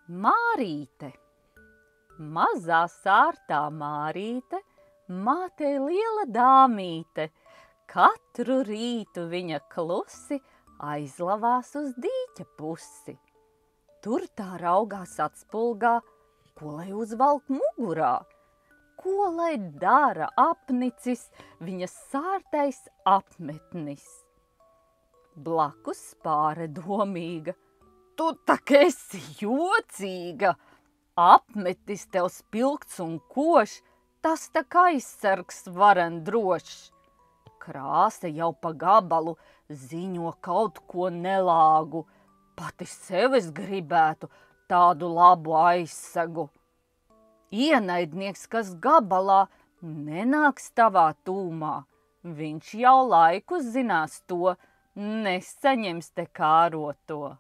Mārīte. Mazā sārtā Mārīte, mātei liela dāmīte. Katru rītu viņa klusi aizlavās uz dīķa pusi. Tur tā raugās atspulgā, ko lai uzvalk mugurā. Ko lai dara apnicis viņas sārtais apmetnis. Blakus spāre domīga. Tu tak esi jocīga, apmetis tev spilgts un košs, tas tak aizsargs varen drošs. Krāsa jau pa gabalu ziņo kaut ko nelāgu, pati sev es gribētu tādu labu aizsagu. Ienaidnieks, kas gabalā nenāks tavā tūmā, viņš jau laiku zinās to, nesaņems te kāroto.